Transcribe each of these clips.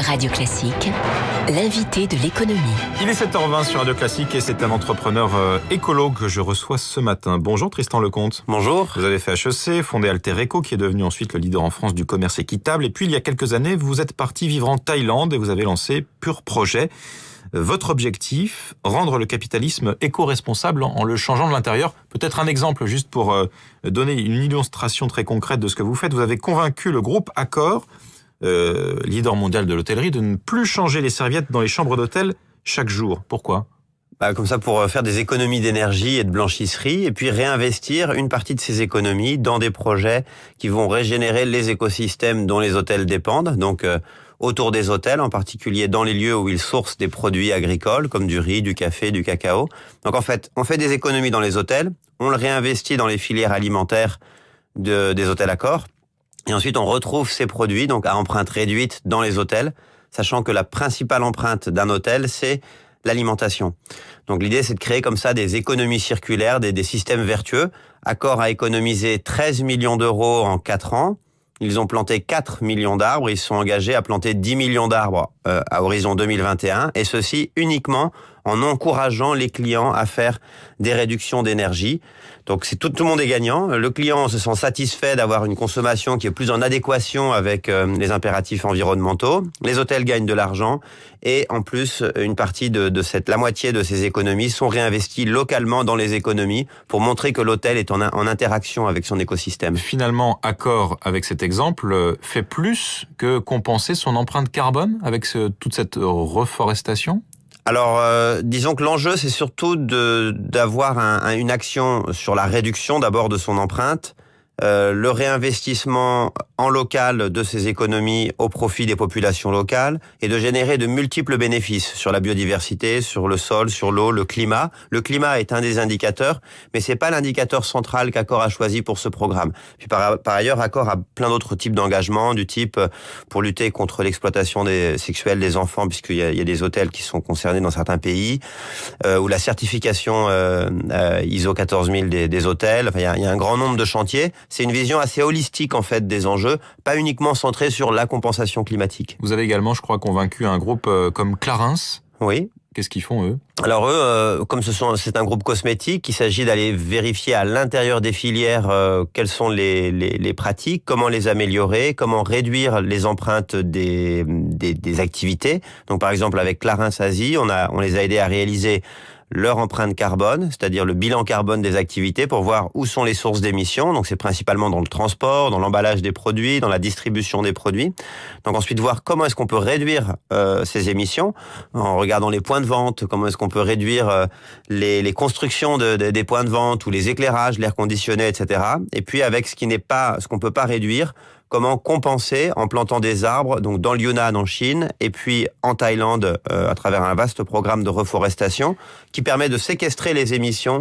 Radio Classique, l'invité de l'économie. Il est 7h20 sur Radio Classique et c'est un entrepreneur écolo que je reçois ce matin. Bonjour Tristan Lecomte. Bonjour. Vous avez fait HEC, fondé Alter Eco qui est devenu ensuite le leader en France du commerce équitable. Et puis il y a quelques années, vous êtes parti vivre en Thaïlande et vous avez lancé Pur Projet. Votre objectif, rendre le capitalisme éco-responsable en le changeant de l'intérieur. Peut-être un exemple juste pour donner une illustration très concrète de ce que vous faites. Vous avez convaincu le groupe Accor, leader mondial de l'hôtellerie, de ne plus changer les serviettes dans les chambres d'hôtel chaque jour. Pourquoi ? Comme ça, pour faire des économies d'énergie et de blanchisserie, et puis réinvestir une partie de ces économies dans des projets qui vont régénérer les écosystèmes dont les hôtels dépendent. Donc, autour des hôtels, en particulier dans les lieux où ils sourcent des produits agricoles, comme du riz, du café, du cacao. Donc, en fait, on fait des économies dans les hôtels, on le réinvestit dans les filières alimentaires des hôtels Accor, et ensuite on retrouve ces produits, donc à empreinte réduite, dans les hôtels, sachant que la principale empreinte d'un hôtel, c'est l'alimentation. Donc l'idée, c'est de créer comme ça des économies circulaires, des systèmes vertueux. Accor a économisé 13 millions d'euros en 4 ans. Ils ont planté 4 millions d'arbres. Ils se sont engagés à planter 10 millions d'arbres à horizon 2021. Et ceci uniquement en encourageant les clients à faire des réductions d'énergie. Donc tout le monde est gagnant. Le client se sent satisfait d'avoir une consommation qui est plus en adéquation avec les impératifs environnementaux. Les hôtels gagnent de l'argent et en plus une partie la moitié de ces économies sont réinvesties localement dans les économies pour montrer que l'hôtel est en interaction avec son écosystème. Finalement, Accor, avec cet exemple, fait plus que compenser son empreinte carbone avec toute cette reforestation ? Alors, disons que l'enjeu, c'est surtout d'avoir une action sur la réduction d'abord de son empreinte, le réinvestissement en local de ces économies au profit des populations locales et de générer de multiples bénéfices sur la biodiversité, sur le sol, sur l'eau, le climat. Le climat est un des indicateurs, mais c'est pas l'indicateur central qu'Accor a choisi pour ce programme. Puis par ailleurs, Accor a plein d'autres types d'engagements, du type pour lutter contre l'exploitation sexuelle des enfants, puisqu'il y a des hôtels qui sont concernés dans certains pays, ou la certification ISO 14000 des hôtels. Enfin, il y a un grand nombre de chantiers. C'est une vision assez holistique en fait des enjeux, pas uniquement centrée sur la compensation climatique. Vous avez également, je crois, convaincu un groupe comme Clarins. Oui. Qu'est-ce qu'ils font, eux ? Alors eux, comme c'est un groupe cosmétique, il s'agit d'aller vérifier à l'intérieur des filières quelles sont les pratiques, comment les améliorer, comment réduire les empreintes des activités. Donc par exemple avec Clarins Asie, on les a aidés à réaliser leur empreinte carbone, c'est-à-dire le bilan carbone des activités pour voir où sont les sources d'émissions. Donc c'est principalement dans le transport, dans l'emballage des produits, dans la distribution des produits. Donc ensuite voir comment est-ce qu'on peut réduire ces émissions en regardant les points de vente, comment est-ce qu'on peut réduire les constructions des points de vente ou les éclairages, l'air conditionné, etc. Et puis avec ce qu'on peut pas réduire, comment compenser en plantant des arbres, donc dans le Yunnan en Chine, et puis en Thaïlande à travers un vaste programme de reforestation qui permet de séquestrer les émissions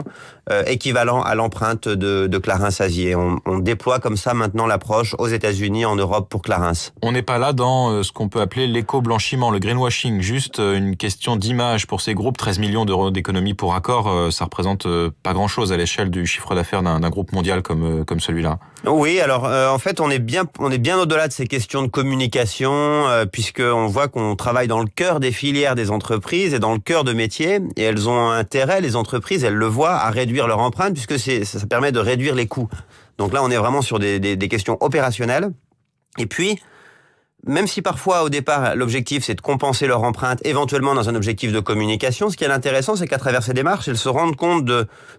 équivalent à l'empreinte de Clarins Asie. On déploie comme ça maintenant l'approche aux États-Unis, en Europe pour Clarins. On n'est pas là dans ce qu'on peut appeler l'éco-blanchiment, le greenwashing, juste une question d'image pour ces groupes. 13 millions d'euros d'économie pour Accor, ça représente pas grand-chose à l'échelle du chiffre d'affaires d'un groupe mondial comme celui-là. Oui, alors en fait on est bien au-delà de ces questions de communication, puisqu'on voit qu'on travaille dans le cœur des filières des entreprises et dans le cœur de métiers, et elles ont intérêt, les entreprises, elles le voient, à réduire leur empreinte, puisque ça permet de réduire les coûts. Donc là, on est vraiment sur des questions opérationnelles. Et puis, même si parfois, au départ, l'objectif, c'est de compenser leur empreinte, éventuellement dans un objectif de communication, ce qui est intéressant, c'est qu'à travers ces démarches, elles se rendent compte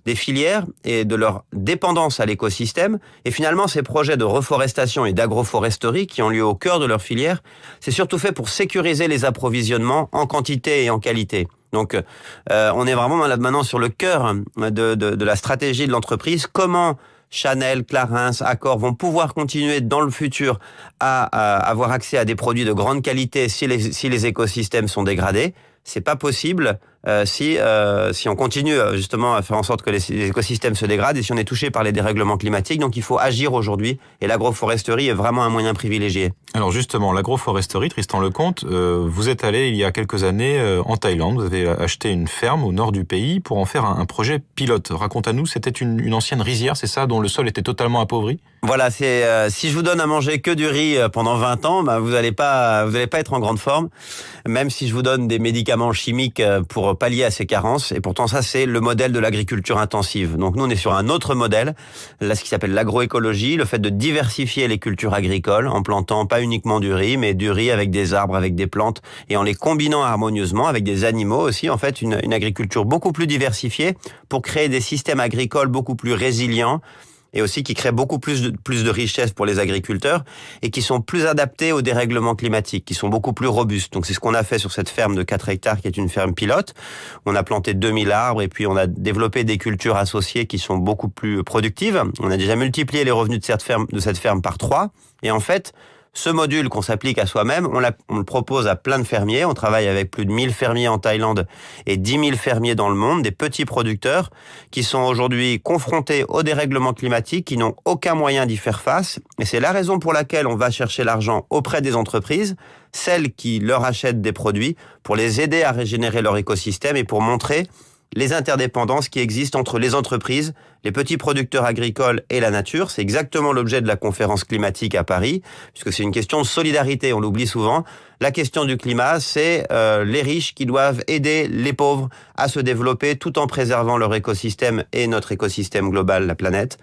des filières et de leur dépendance à l'écosystème. Et finalement, ces projets de reforestation et d'agroforesterie qui ont lieu au cœur de leur filière, c'est surtout fait pour sécuriser les approvisionnements en quantité et en qualité. Donc, on est vraiment maintenant sur le cœur de la stratégie de l'entreprise. Comment Chanel, Clarins, Accor vont pouvoir continuer dans le futur à avoir accès à des produits de grande qualité si les écosystèmes sont dégradés. C'est pas possible si on continue justement à faire en sorte que les écosystèmes se dégradent et si on est touché par les dérèglements climatiques. Donc il faut agir aujourd'hui et l'agroforesterie est vraiment un moyen privilégié. Alors justement, l'agroforesterie, Tristan Lecomte, vous êtes allé il y a quelques années en Thaïlande, vous avez acheté une ferme au nord du pays pour en faire un projet pilote. Raconte-nous, c'était une ancienne rizière, c'est ça, dont le sol était totalement appauvri? Voilà, c'est si je vous donne à manger que du riz pendant 20 ans, vous n'allez pas être en grande forme, même si je vous donne des médicaments chimiques pour pallier à ces carences. Et pourtant, ça, c'est le modèle de l'agriculture intensive. Donc nous, on est sur un autre modèle, là, ce qui s'appelle l'agroécologie, le fait de diversifier les cultures agricoles en plantant pas uniquement du riz, mais du riz avec des arbres, avec des plantes, et en les combinant harmonieusement avec des animaux aussi. En fait, une agriculture beaucoup plus diversifiée pour créer des systèmes agricoles beaucoup plus résilients, et aussi qui créent beaucoup plus de richesses pour les agriculteurs et qui sont plus adaptés aux dérèglements climatiques, qui sont beaucoup plus robustes. Donc c'est ce qu'on a fait sur cette ferme de 4 hectares qui est une ferme pilote. On a planté 2000 arbres et puis on a développé des cultures associées qui sont beaucoup plus productives. On a déjà multiplié les revenus de cette ferme par 3. Et en fait, ce module qu'on s'applique à soi-même, on le propose à plein de fermiers. On travaille avec plus de 1000 fermiers en Thaïlande et 10 000 fermiers dans le monde, des petits producteurs qui sont aujourd'hui confrontés au dérèglement climatique, qui n'ont aucun moyen d'y faire face. Et c'est la raison pour laquelle on va chercher l'argent auprès des entreprises, celles qui leur achètent des produits, pour les aider à régénérer leur écosystème et pour montrer les interdépendances qui existent entre les entreprises, les petits producteurs agricoles et la nature. C'est exactement l'objet de la conférence climatique à Paris, puisque c'est une question de solidarité, on l'oublie souvent. La question du climat, c'est les riches qui doivent aider les pauvres à se développer tout en préservant leur écosystème et notre écosystème global, la planète.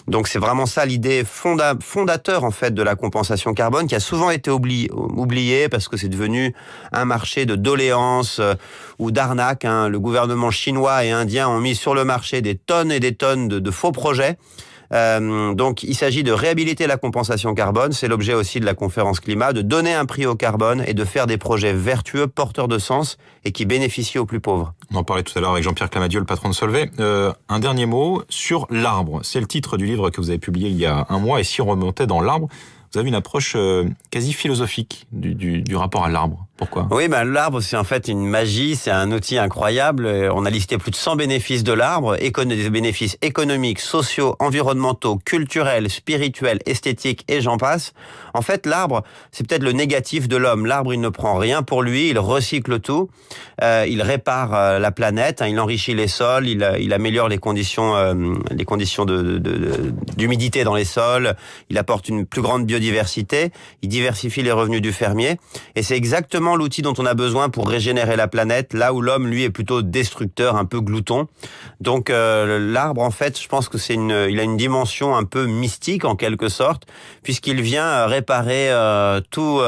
Donc c'est vraiment ça l'idée fondateur en fait de la compensation carbone, qui a souvent été oubliée parce que c'est devenu un marché de doléances ou d'arnaques. Le gouvernement chinois et indien ont mis sur le marché des tonnes et des tonnes de faux projets. Donc il s'agit de réhabiliter la compensation carbone, c'est l'objet aussi de la conférence climat, de donner un prix au carbone et de faire des projets vertueux, porteurs de sens et qui bénéficient aux plus pauvres. On en parlait tout à l'heure avec Jean-Pierre Clamadieu, le patron de Solvay. Un dernier mot sur l'arbre. C'est le titre du livre que vous avez publié il y a un mois, et si on remontait dans l'arbre, vous avez une approche quasi philosophique du rapport à l'arbre. Pourquoi ? Oui, l'arbre, c'est en fait une magie, c'est un outil incroyable. On a listé plus de 100 bénéfices de l'arbre, des bénéfices économiques, sociaux, environnementaux, culturels, spirituels, esthétiques et j'en passe. En fait, l'arbre, c'est peut-être le négatif de l'homme. L'arbre, il ne prend rien pour lui, il recycle tout, il répare la planète, il enrichit les sols, il améliore les conditions d'humidité dans les sols, il apporte une plus grande biodiversité, il diversifie les revenus du fermier, et c'est exactement l'outil dont on a besoin pour régénérer la planète, là où l'homme, lui, est plutôt destructeur, un peu glouton. Donc l'arbre, en fait, je pense que il a une dimension un peu mystique, en quelque sorte, puisqu'il vient réparer tous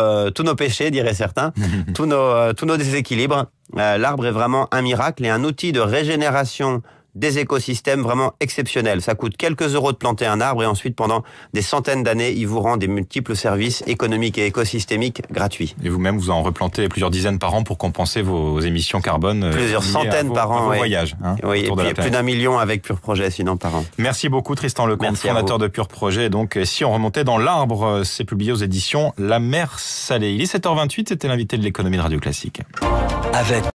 nos péchés, diraient certains, tous nos déséquilibres. L'arbre est vraiment un miracle et un outil de régénération des écosystèmes vraiment exceptionnels. Ça coûte quelques euros de planter un arbre et ensuite, pendant des centaines d'années, il vous rend des multiples services économiques et écosystémiques gratuits. Et vous-même, vous en replantez plusieurs dizaines par an pour compenser vos émissions carbone. Plusieurs centaines par an, vos voyages. Oui, et puis plus d'1 million avec Pur Projet, sinon par an. Merci beaucoup, Tristan Lecomte, fondateur de Pur Projet. Donc, si on remontait dans l'arbre, c'est publié aux éditions La Mer Salée. Il est 7h28, c'était l'invité de l'économie de Radio Classique. Avec